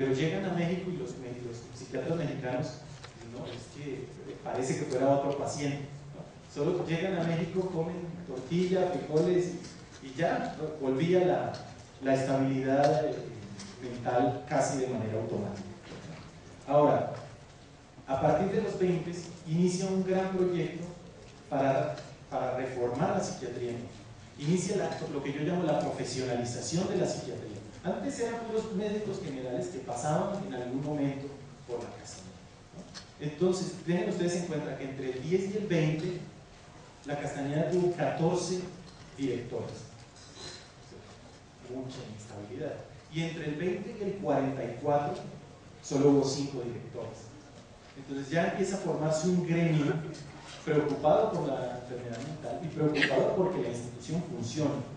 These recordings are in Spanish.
Pero llegan a México y los psiquiatras mexicanos, no, es que parece que fuera otro paciente, ¿no? Solo llegan a México, comen tortilla, frijoles y ya volvía la estabilidad mental casi de manera automática. Ahora, a partir de los 20 inicia un gran proyecto para reformar la psiquiatría. Inicia lo que yo llamo la profesionalización de la psiquiatría. Antes eran puros médicos generales que pasaban en algún momento por la Castañeda, ¿no? Entonces, tengan ustedes en cuenta que entre el 10 y el 20, la Castañeda tuvo 14 directores. Mucha inestabilidad. Y entre el 20 y el 44, solo hubo 5 directores. Entonces ya empieza a formarse un gremio preocupado por la enfermedad mental y preocupado porque la institución funcione.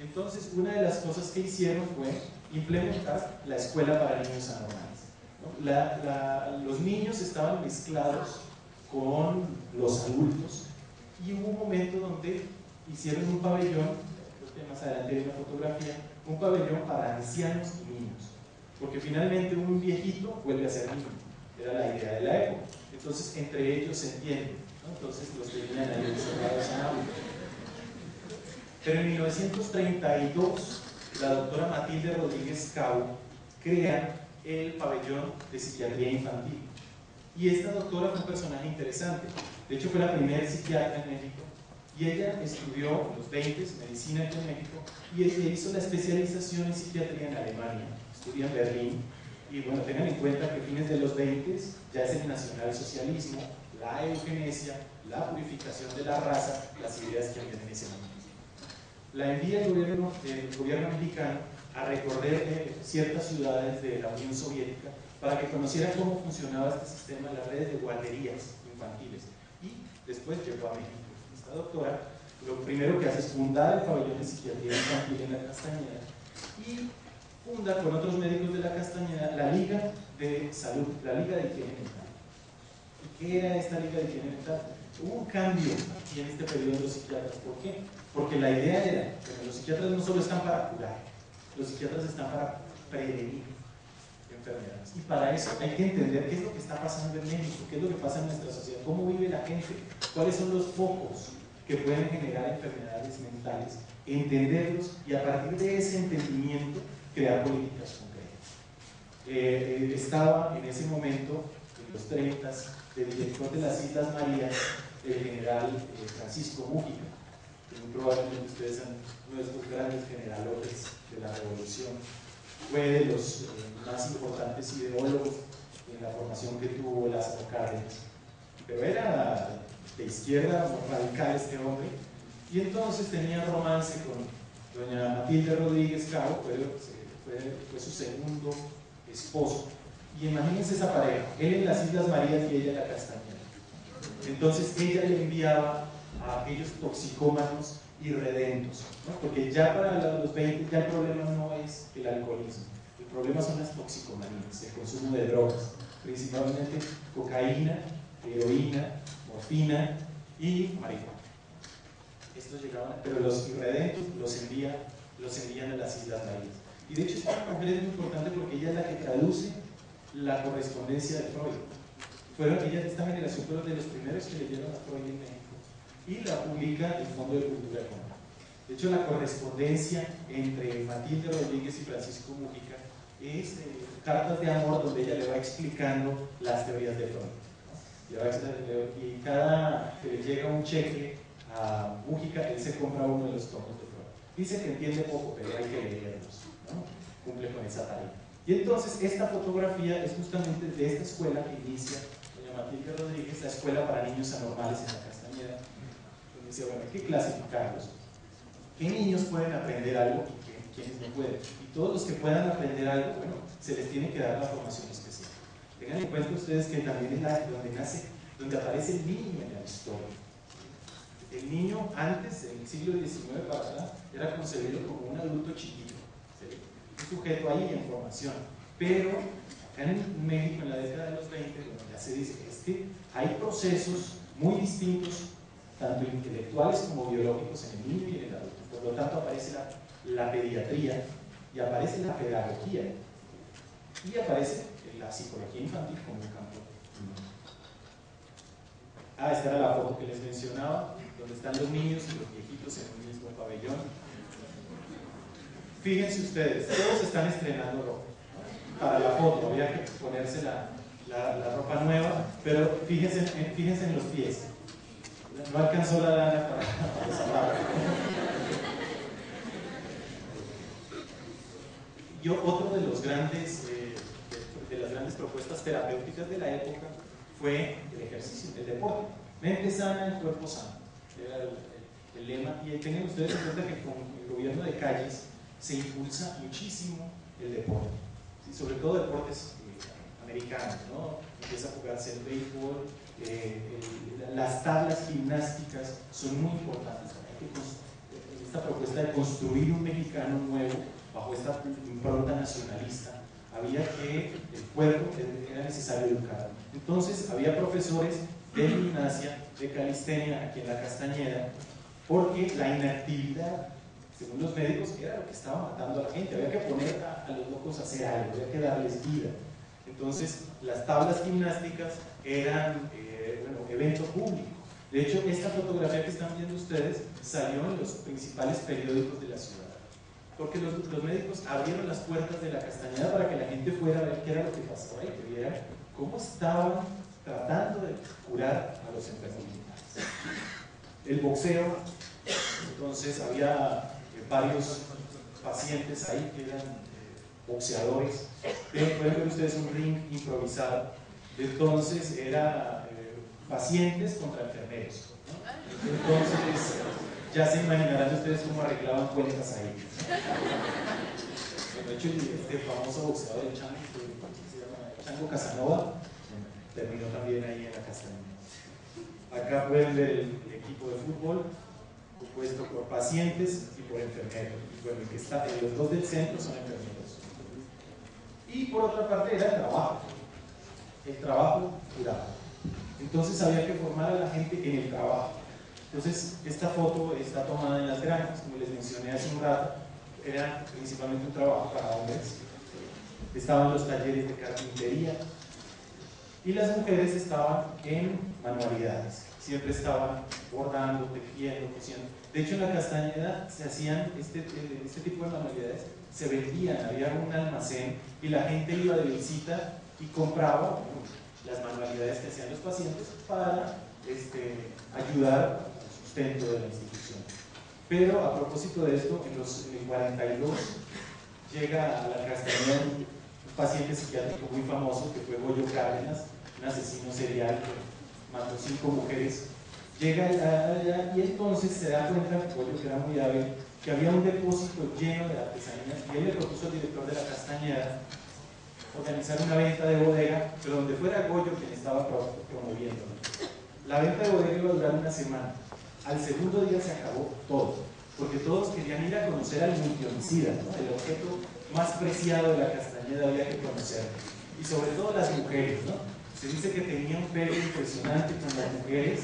Entonces, una de las cosas que hicieron fue implementar la escuela para niños anormales, ¿no? Los niños estaban mezclados con los adultos y hubo un momento donde hicieron un pabellón, creo que más adelante hay una fotografía, un pabellón para ancianos y niños, porque finalmente un viejito vuelve a ser niño, era la idea de la época. Entonces, entre ellos se entienden, ¿no? Entonces los tenían ahí encerrados en aula. Pero en 1932, la doctora Matilde Rodríguez Cao crea el pabellón de psiquiatría infantil. Y esta doctora fue un personaje interesante. De hecho, fue la primera psiquiatra en México. Y ella estudió en los 20 medicina aquí en México y ella hizo la especialización en psiquiatría en Alemania. Estudia en Berlín. Y bueno, tengan en cuenta que a fines de los 20 ya es el nacionalsocialismo, la eugenesia, la purificación de la raza, las ideas que habían en ese momento. La envía el gobierno mexicano a recorrer ciertas ciudades de la Unión Soviética para que conocieran cómo funcionaba este sistema de las redes de guarderías infantiles. Y después llegó a México. Esta doctora lo primero que hace es fundar el pabellón de psiquiatría infantil en la Castañeda y funda con otros médicos de la Castañeda la Liga de Salud, la Liga de Higiene Mental. ¿Y qué era esta Liga de Higiene Mental? Hubo un cambio aquí en este periodo de los psiquiatras. ¿Por qué? Porque la idea era que los psiquiatras no solo están para curar, los psiquiatras están para prevenir enfermedades. Y para eso hay que entender qué es lo que está pasando en México, qué es lo que pasa en nuestra sociedad, cómo vive la gente, cuáles son los focos que pueden generar enfermedades mentales, entenderlos y a partir de ese entendimiento crear políticas concretas. Estaba en ese momento, en los 30, el director de las Islas Marías, el general Francisco Múgica, que muy probablemente ustedes son uno de estos grandes generalotes de la revolución, fue de los más importantes ideólogos en la formación que tuvo Lázaro Cárdenas, pero era de izquierda, muy radical este hombre, y entonces tenía romance con doña Matilde Rodríguez Cao, fue su segundo esposo. Y imagínense esa pareja, él en las Islas Marías y ella en la Castañeda. Entonces ella le enviaba a aquellos toxicómanos irredentos, ¿no? Porque ya para los 20 ya el problema no es el alcoholismo, el problema son las toxicomanías, el consumo de drogas, principalmente cocaína, heroína, morfina y marihuana. Estos llegaban, pero los irredentos los envían a las Islas Marías. Y de hecho esta mujer es muy importante porque ella es la que traduce la correspondencia de Freud. Esta generación fueron de los primeros que leyeron a Freud en México y la publica el Fondo de Cultura Económica. De hecho, la correspondencia entre Matilde Rodríguez y Francisco Múgica es cartas de amor donde ella le va explicando las teorías de Freud, ¿no? Y cada que le llega un cheque a Múgica, él se compra uno de los tomos de Freud. Dice que entiende poco, pero hay que leerlos, ¿no? Cumple con esa tarea. Y entonces esta fotografía es justamente de esta escuela que inicia doña Matilde Rodríguez, la escuela para niños anormales en la Castañeda, donde dice, bueno, hay que clasificarlos. ¿Qué niños pueden aprender algo y quiénes no pueden? Y todos los que puedan aprender algo, bueno, se les tiene que dar la formación especial. Tengan en cuenta ustedes que también es donde aparece el niño en la historia. El niño antes, en el siglo XIX para acá, era concebido como un adulto chiquito, ¿sí? Un sujeto ahí en formación, pero acá en México en la década de los 20, bueno, ya se dice que hay procesos muy distintos, tanto intelectuales como biológicos en el niño y en el adulto. Por lo tanto aparece la pediatría y aparece la pedagogía. Y aparece la psicología infantil como un campo. Esta era la foto que les mencionaba, donde están los niños y los viejitos en un mismo pabellón. Fíjense ustedes, todos están estrenando ropa. Para la foto había que ponerse la ropa nueva, pero fíjense en los pies. No alcanzó la lana para los zapatos. Otro de los grandes, de las grandes propuestas terapéuticas de la época fue el ejercicio, el deporte. Mente sana, el cuerpo sano. Era el lema. Y tengan ustedes en cuenta que con el gobierno de Calles se impulsa muchísimo el deporte. ¿Sí? Sobre todo deportes americanos, ¿no? Empieza a jugarse el béisbol, las tablas gimnásticas son muy importantes. Esta propuesta de construir un mexicano nuevo bajo esta impronta nacionalista, había que el cuerpo era necesario educar. Entonces había profesores de gimnasia, de calistenia aquí en la Castañeda, porque la inactividad, según los médicos, era lo que estaba matando a la gente. Había que poner a los locos a hacer algo, había que darles vida. Entonces las tablas gimnásticas eran evento público. De hecho, esta fotografía que están viendo ustedes salió en los principales periódicos de la ciudad, porque los médicos abrieron las puertas de la Castañeda para que la gente fuera a ver qué era lo que pasaba y que vieran cómo estaban tratando de curar a los enfermos mentales. El boxeo, entonces había varios pacientes ahí que eran boxeadores. Pueden ver ustedes un ring improvisado. Entonces era pacientes contra enfermeros, ¿no? Entonces ya se imaginarán ustedes cómo arreglaban cuentas ahí. De hecho, este famoso boxeador, el Chango, que se llama Chango Casanova, terminó también ahí en la Castañeda. Acá pueden ver el equipo de fútbol compuesto por pacientes y por enfermeros. Bueno, los dos del centro son enfermeros. Y por otra parte era el trabajo curado. Entonces había que formar a la gente en el trabajo. Entonces esta foto está tomada en las granjas, como les mencioné hace un rato, era principalmente un trabajo para hombres. Estaban los talleres de carpintería y las mujeres estaban en manualidades. Siempre estaban bordando, tejiendo, cosiendo. De hecho, en la Castañeda se hacían este tipo de manualidades, se vendían, había un almacén y la gente iba de visita y compraba las manualidades que hacían los pacientes para ayudar al sustento de la institución. Pero a propósito de esto, en el 42 llega a la Castañeda un paciente psiquiátrico muy famoso que fue Goyo Cárdenas, un asesino serial que mató 5 mujeres. Llega allá y entonces se da cuenta, Goyo, que era muy hábil, que había un depósito lleno de artesanías y él le propuso al director de la Castañeda organizar una venta de bodega, pero donde fuera Goyo quien estaba promoviendo. La venta de bodega iba a durar una semana. Al segundo día se acabó todo, porque todos querían ir a conocer al multi-homicida, ¿no? El objeto más preciado de la Castañeda había que conocer, y sobre todo las mujeres, ¿no? Se dice que tenía un pelo impresionante con las mujeres,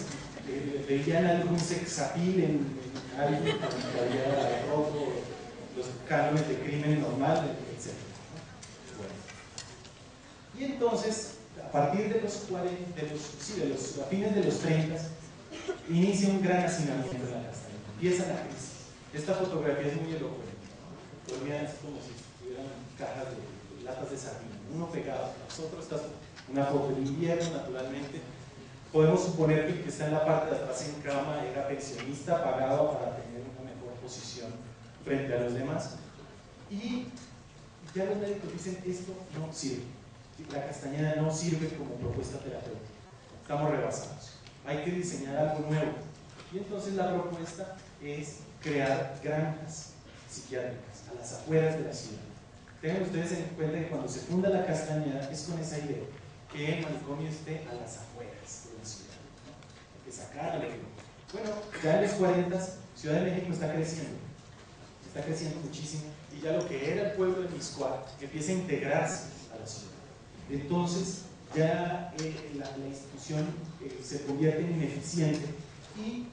veían algún sexapil en alguien que había roto los cánones de crimen normal, etc. Bueno. Y entonces, a partir de a fines de los 30, inicia un gran hacinamiento en la Castañeda. Empieza la crisis. Esta fotografía es muy elocuente, ¿no? Dormían como si estuvieran cajas de latas de sardina, uno pegado a nosotros. Está una foto de invierno, naturalmente. Podemos suponer que el que está en la parte de atrás en cama era pensionista, pagado para tener una mejor posición frente a los demás. Y ya los médicos dicen: esto no sirve. La Castañeda no sirve como propuesta terapéutica. Estamos rebasados. Hay que diseñar algo nuevo. Y entonces la propuesta es crear granjas psiquiátricas a las afueras de la ciudad. Tengan ustedes en cuenta que cuando se funda la Castañeda es con esa idea, que el manicomio esté a las afueras de la ciudad, ¿no? Hay que sacarle. Bueno, ya en los 40, Ciudad de México está creciendo muchísimo, y ya lo que era el pueblo de Mixcoac empieza a integrarse a la ciudad. Entonces ya la institución se convierte en ineficiente y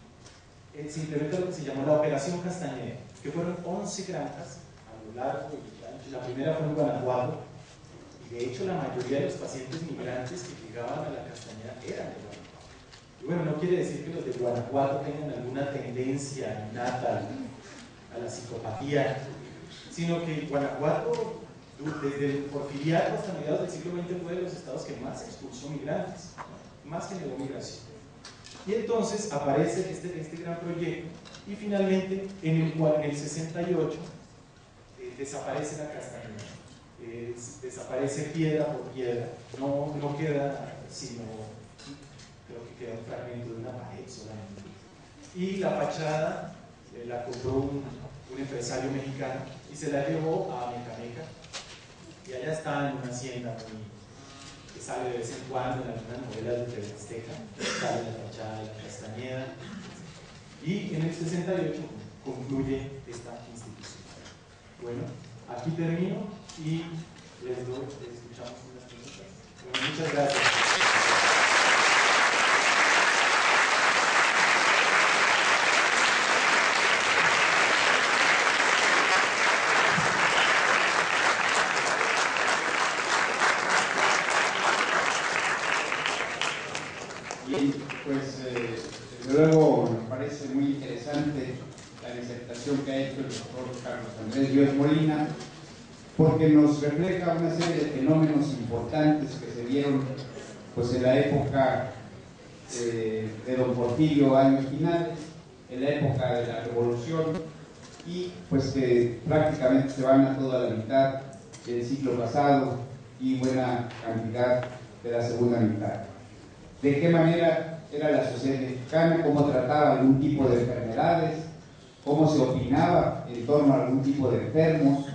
se implementa lo que se llamó la Operación Castañeda, que fueron 11 granjas a lo largo y ancho. La primera fue en Guanajuato Y de hecho la mayoría de los pacientes migrantes que llegaban a la Castañeda eran de Guanajuato. Y bueno, no quiere decir que los de Guanajuato tengan alguna tendencia innata a la psicopatía, sino que Guanajuato, desde el Porfiriato hasta mediados del siglo XX, fue de los estados que más expulsó migrantes, más generó migración. Y entonces aparece este gran proyecto, y finalmente en el 68 desaparece la Castañeda, desaparece piedra por piedra, no queda sino, creo que queda un fragmento de una pared solamente. Y la fachada la compró un empresario mexicano y se la llevó a Mecameca, y allá está en una hacienda que sale de vez en cuando en algunas novelas de TV Azteca, sale la fachada de la Castañeda, y en el 68 concluye esta institución. Bueno, aquí termino y les escuchamos unas preguntas. Bueno, muchas gracias. Bien, pues desde luego nos parece muy interesante la disertación que ha hecho el doctor Carlos Andrés Díaz Molina, porque nos refleja una serie de fenómenos importantes que se dieron pues en la época de don Porfirio, años finales, en la época de la Revolución, y pues que prácticamente se van a toda la mitad del siglo pasado y buena cantidad de la segunda mitad. De qué manera era la sociedad mexicana, cómo trataba algún tipo de enfermedades, cómo se opinaba en torno a algún tipo de enfermos,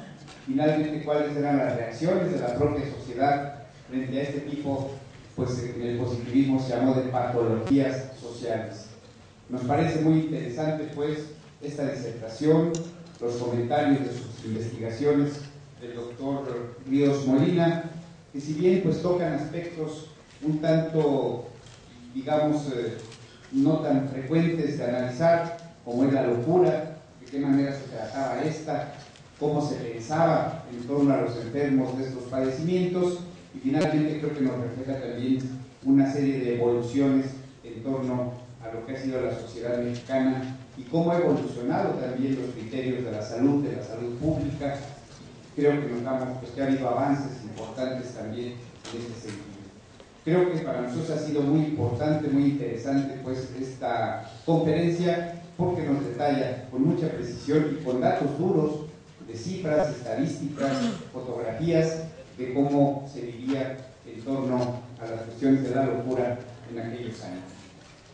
finalmente cuáles eran las reacciones de la propia sociedad frente a este tipo, pues en el positivismo se llamó de patologías sociales. Nos parece muy interesante pues esta disertación, los comentarios de sus investigaciones del doctor Ríos Molina, que si bien pues tocan aspectos un tanto, digamos, no tan frecuentes de analizar, como es la locura, de qué manera se trataba esta, cómo se pensaba en torno a los enfermos de estos padecimientos, y finalmente creo que nos refleja también una serie de evoluciones en torno a lo que ha sido la sociedad mexicana y cómo ha evolucionado también los criterios de la salud pública. Creo que nos damos pues, que ha habido avances importantes también en este sentido. Creo que para nosotros ha sido muy importante, muy interesante pues esta conferencia, porque nos detalla con mucha precisión y con datos duros de cifras, estadísticas, fotografías de cómo se vivía en torno a las cuestiones de la locura en aquellos años.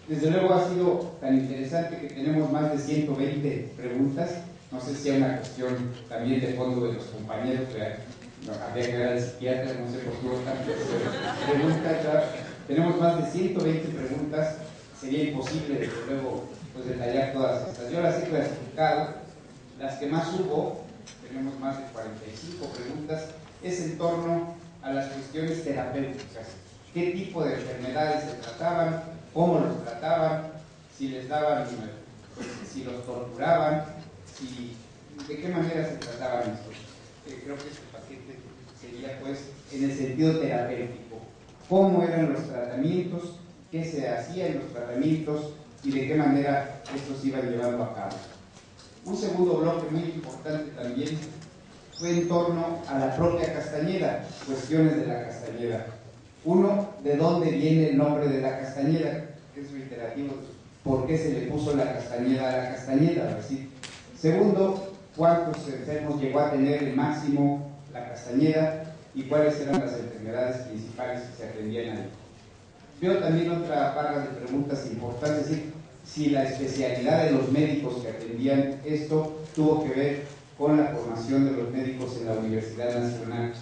Desde luego ha sido tan interesante que tenemos más de 120 preguntas. No sé si hay una cuestión también de fondo de los compañeros, habría que ver al psiquiatra, no sé por qué hubo tantas preguntas. Tenemos más de 120 preguntas, sería imposible desde luego pues, detallar todas estas. Yo las he clasificado, las que más hubo, tenemos más de 45 preguntas, es en torno a las cuestiones terapéuticas. ¿Qué tipo de enfermedades se trataban? ¿Cómo los trataban? Si les daban, pues, si los torturaban, de qué manera se trataban estos. Creo que este paciente sería pues en el sentido terapéutico. ¿Cómo eran los tratamientos? ¿Qué se hacía en los tratamientos? Y de qué manera estos se iban llevando a cabo. Un segundo bloque muy importante también fue en torno a la propia Castañeda, cuestiones de la Castañeda. Uno, ¿de dónde viene el nombre de la Castañeda? Que es reiterativo, ¿por qué se le puso la Castañeda a la Castañeda? Es decir, segundo, ¿cuántos enfermos llegó a tener el máximo la Castañeda y cuáles eran las enfermedades principales que se atendían ahí? Veo también otra barra de preguntas importantes, es decir, si la especialidad de los médicos que atendían esto tuvo que ver con la formación de los médicos en la Universidad Nacional.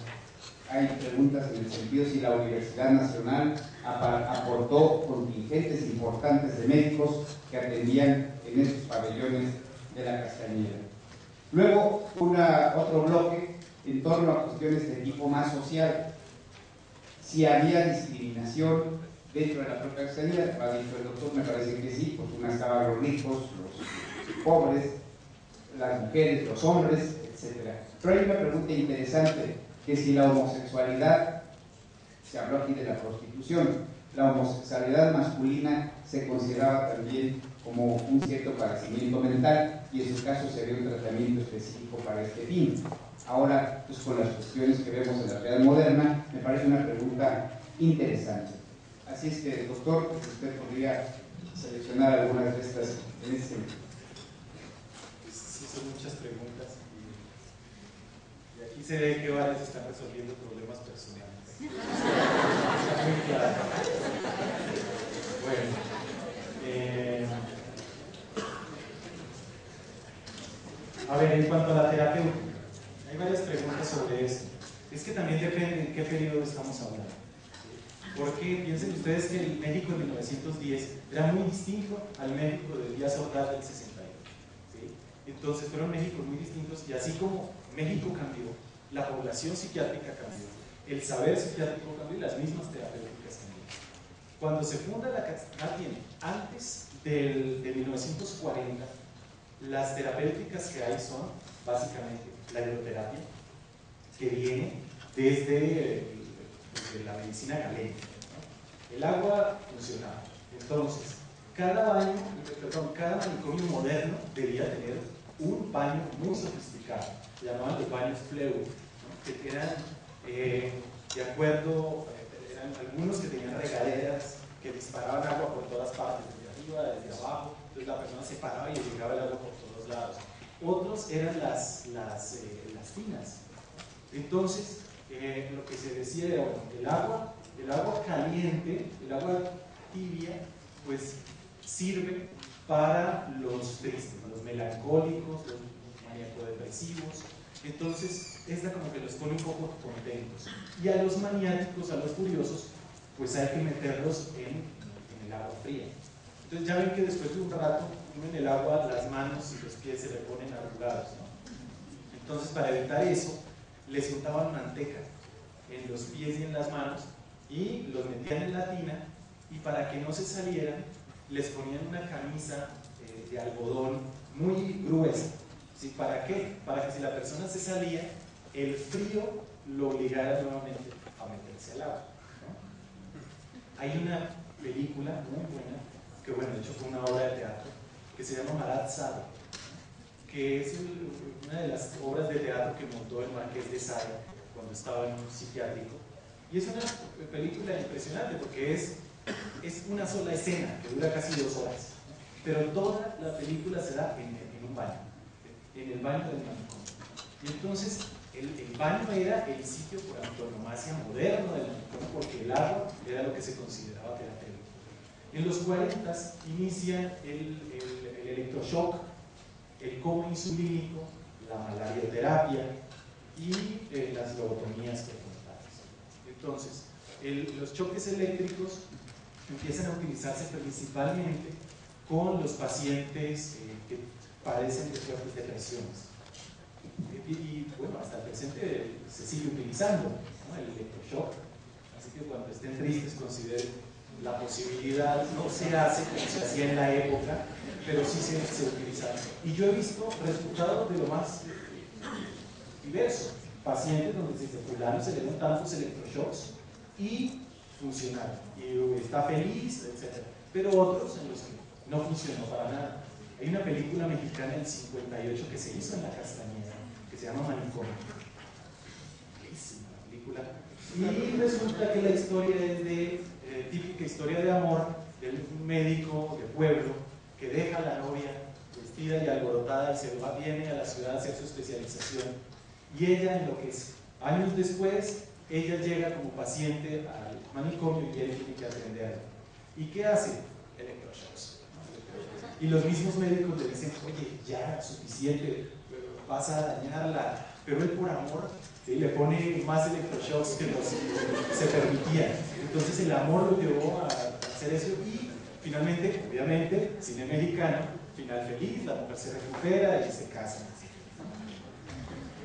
Hay preguntas en el sentido si la Universidad Nacional aportó contingentes importantes de médicos que atendían en estos pabellones de la Castañeda. Luego, otro bloque en torno a cuestiones de tipo más social. Si había discriminación dentro de la propia Castañeda, ha dicho el doctor, me parece que sí, pues una estaban los ricos, los pobres, las mujeres, los hombres, etc. Pero hay una pregunta interesante, que si la homosexualidad, se habló aquí de la prostitución, la homosexualidad masculina se consideraba también como un cierto padecimiento mental y en su caso sería un tratamiento específico para este fin. Ahora, pues con las cuestiones que vemos en la realidad moderna, me parece una pregunta interesante. Así es que, doctor, usted podría seleccionar algunas de estas en este sentido. Sí, son muchas preguntas y aquí se ve que varios están resolviendo problemas personales. Está muy claro. Bueno, a ver, en cuanto a la terapéutica, hay varias preguntas sobre esto. Es que también depende en qué periodo estamos hablando. Porque piensen ustedes que el México de 1910 era muy distinto al México de Díaz Ordaz del 61. ¿Sí? Entonces fueron Méxicos muy distintos y así como México cambió, la población psiquiátrica cambió, el saber psiquiátrico cambió y las mismas terapéuticas cambiaron. Cuando se funda la CAT, antes de 1940, las terapéuticas que hay son básicamente la hidroterapia, que viene desde la medicina galega, ¿no? El agua funcionaba. Entonces, cada manicomio moderno debía tener un baño muy sofisticado, se llamaban los baños Fleur, ¿no? Que eran, de acuerdo, eran algunos que tenían regaderas que disparaban agua por todas partes, desde arriba, desde abajo, entonces la persona se paraba y le llegaba el agua por todos lados. Otros eran las tinas. Entonces, lo que se decía era, bueno, el agua caliente, el agua tibia, pues sirve para los tristes, los melancólicos, los maníaco-depresivos. Entonces, esta como que los pone un poco contentos. Y a los maniáticos, a los furiosos, pues hay que meterlos en el agua fría. Entonces ya ven que después de un rato, en el agua las manos y los pies se le ponen arrugados, ¿no? Entonces, para evitar eso, les untaban manteca en los pies y en las manos y los metían en la tina, y para que no se salieran les ponían una camisa de algodón muy gruesa. ¿Sí? ¿Para qué? Para que si la persona se salía, el frío lo obligara nuevamente a meterse al agua, ¿no? Hay una película muy buena, que bueno, de hecho fue una obra de teatro, que se llama Marat Sade, que es una de las obras de teatro que montó el Marqués de Sade cuando estaba en un psiquiátrico. Y es una película impresionante porque es una sola escena que dura casi 2 horas, ¿no? Pero toda la película se da en un baño, en el baño del manicomio. Y entonces el baño era el sitio por antonomasia moderno del manicomio, porque el agua era lo que se consideraba terapéutico. En los 40 inician el electroshock, el coma insulínico, la malarioterapia y las lobotomías prefrontales. Entonces, los choques eléctricos empiezan a utilizarse principalmente con los pacientes que padecen de fuertes depresiones. Y bueno, hasta el presente se sigue utilizando, ¿no? El electroshock. Así que cuando estén tristes consideren la posibilidad, no se hace como se hacía en la época, pero sí se utiliza. Y yo he visto resultados de lo más diverso. Pacientes donde desde fulano se le dan tantos electroshocks y funcionaron, y está feliz, etc. Pero otros en los que no funcionó para nada. Hay una película mexicana del 58 que se hizo en la Castañeda, que se llama Manicomio. Bellísima la película. Y resulta que la historia es de típica historia de amor de un médico de pueblo que deja a la novia vestida y alborotada y viene a la ciudad a hacer su especialización, y ella enloquece. Años después, ella llega como paciente al manicomio y él tiene que atenderla. ¿Y qué hace? Electroshocks. Y los mismos médicos le dicen, oye, ya, suficiente, vas a dañarla. Pero él por amor, ¿sí?, le pone más electroshocks que se permitían. Entonces el amor lo llevó a hacer eso, y finalmente, obviamente, cine mexicano, final feliz, la mujer se recupera y se casa.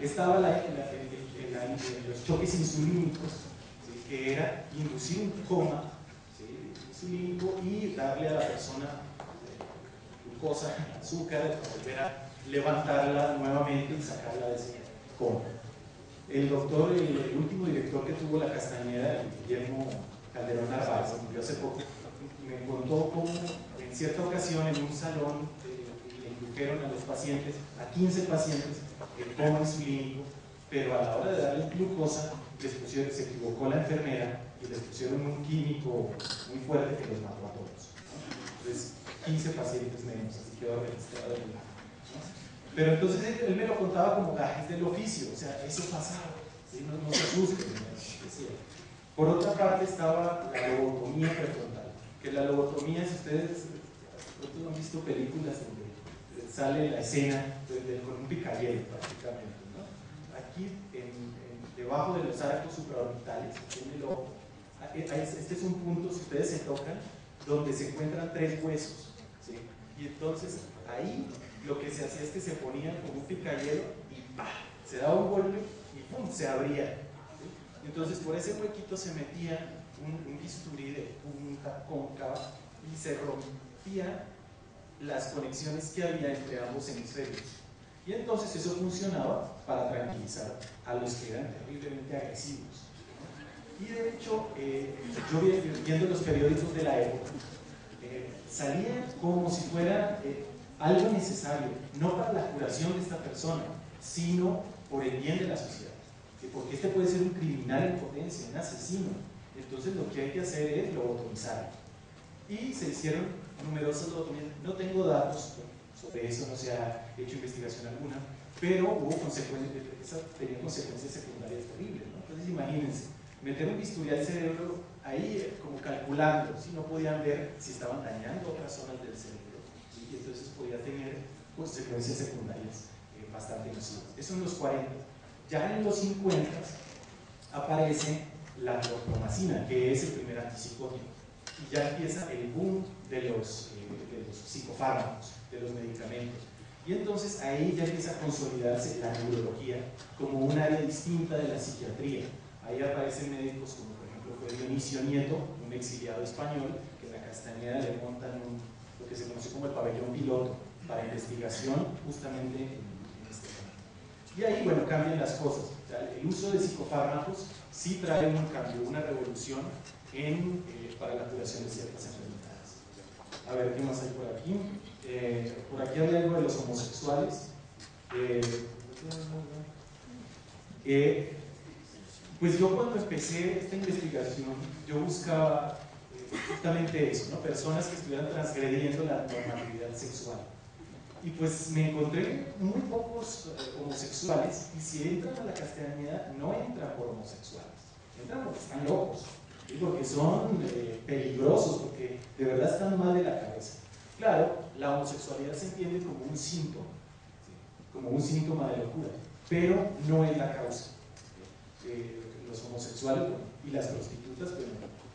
Estaba los choques insulínicos, ¿sí?, que era inducir un coma, ¿sí?, insulínico, y darle a la persona glucosa, azúcar, para volver a levantarla nuevamente y sacarla de ese coma. el último director que tuvo la Castañeda, Guillermo Calderón Narváez, que murió hace poco, me contó cómo en cierta ocasión en un salón le indujeron a los pacientes, a 15 pacientes, el coma insulínico, pero a la hora de darle glucosa, se equivocó la enfermera y les pusieron un químico muy fuerte que los mató a todos. Entonces, 15 pacientes menos, así quedó registrado el milagro. Pero entonces él me lo contaba como gajes del oficio, o sea, eso pasaba, ¿sí? No se asusten, decía. Por otra parte estaba la lobotomía prefrontal, que la lobotomía, si ustedes no han visto películas donde sale la escena con un picayelo prácticamente, ¿no? Aquí debajo de los arcos supraorbitales, este es un punto, si ustedes se tocan, donde se encuentran 3 huesos, ¿sí? Y entonces ahí lo que se hacía es que se ponían como un picayelo y ¡pah! Se daba un golpe y ¡pum! Se abría, ¿sí? Entonces por ese huequito se metía un bisturí de punta cóncava y se rompía las conexiones que había entre ambos hemisferios. Y entonces eso funcionaba para tranquilizar a los que eran terriblemente agresivos. Y de hecho, yo viendo los periódicos de la época, salía como si fuera algo necesario, no para la curación de esta persona, sino por el bien de la sociedad. Porque este puede ser un criminal en potencia, un asesino. Entonces lo que hay que hacer es lobotomizar. Y se hicieron numerosas lobotomías. No tengo datos sobre eso, no se ha hecho investigación alguna, pero hubo consecuencias, tenía consecuencias secundarias terribles, ¿no? Entonces imagínense, meter un bisturí al cerebro ahí como calculando, si no podían ver si estaban dañando otras zonas del cerebro, ¿sí? Y entonces podía tener consecuencias secundarias bastante nocivas. Eso en los 40. Ya en los 50 aparece la clorpromacina, que es el primer antipsicótico, y ya empieza el boom de los psicofármacos, de los medicamentos. Y entonces ahí ya empieza a consolidarse la neurología como un área distinta de la psiquiatría. Ahí aparecen médicos como por ejemplo fue Dionisio Nieto, un exiliado español, que en la Castañeda le montan lo que se conoce como el pabellón piloto para investigación justamente en este tema. Y ahí, bueno, cambian las cosas. O sea, el uso de psicofármacos sí trae un cambio, una revolución para la curación de ciertas enfermedades. A ver, ¿qué más hay por aquí? Por aquí hay algo de los homosexuales. Pues yo cuando empecé esta investigación, yo buscaba justamente eso, ¿no? Personas que estuvieran transgrediendo la normatividad sexual. Y pues me encontré muy pocos homosexuales, y si entran a la Castañeda, no entran por homosexuales, entran porque están locos, ¿sí? Porque son peligrosos, porque de verdad están mal de la cabeza. Claro, la homosexualidad se entiende como un síntoma, ¿sí? Como un síntoma de locura, pero no es la causa. Los homosexuales y las prostitutas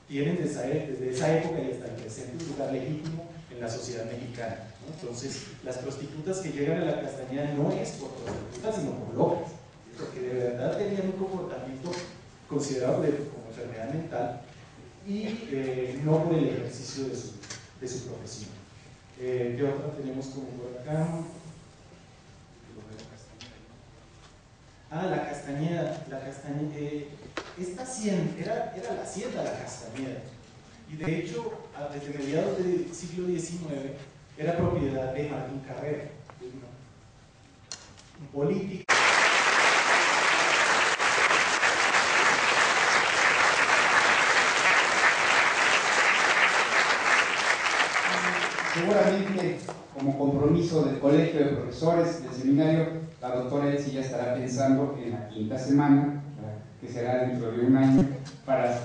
tienen desde esa época y hasta el presente un lugar legítimo en la sociedad mexicana, ¿no? Entonces, las prostitutas que llegan a la Castañeda no es por prostitutas, sino por locas, porque de verdad tenían un comportamiento considerado como enfermedad mental y no por el ejercicio de su profesión. ¿Qué otra tenemos como por acá? La Castañeda. Esta hacienda era la hacienda La Castañeda, y de hecho desde mediados del siglo XIX era propiedad de Martín Carrera, un político. Seguramente, como compromiso del Colegio de Profesores del Seminario, la doctora Elsie ya estará pensando en la quinta semana, que será dentro de un año, para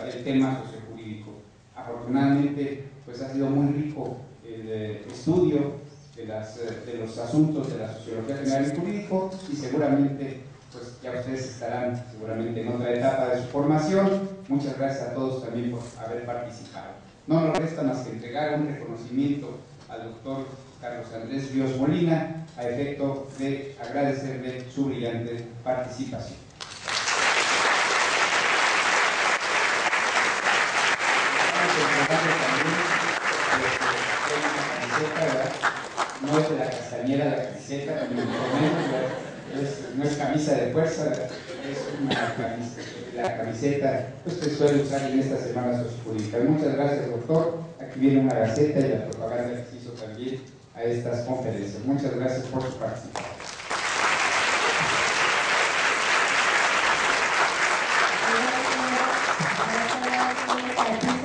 el tema sociojurídico. Afortunadamente, pues ha sido muy rico el estudio de los asuntos de la sociología general y jurídico, y seguramente, pues ya ustedes estarán seguramente en otra etapa de su formación. Muchas gracias a todos también por haber participado. No nos resta más que entregar un reconocimiento al doctor Carlos Andrés Ríos Molina a efecto de agradecerle su brillante participación. No es de la Castañeda la camiseta, ni mucho menos, no es camisa de fuerza, es la camiseta pues, que suele usar en estas semanas sociojurídicas. Muchas gracias, doctor. Aquí viene una gaceta y la propaganda que se hizo también a estas conferencias. Muchas gracias por su participación.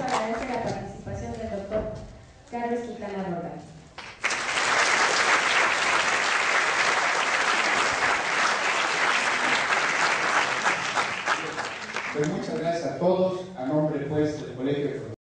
Agradece la participación del doctor Carlos Quintana Roca. Pues muchas gracias a todos, a nombre pues del Colegio de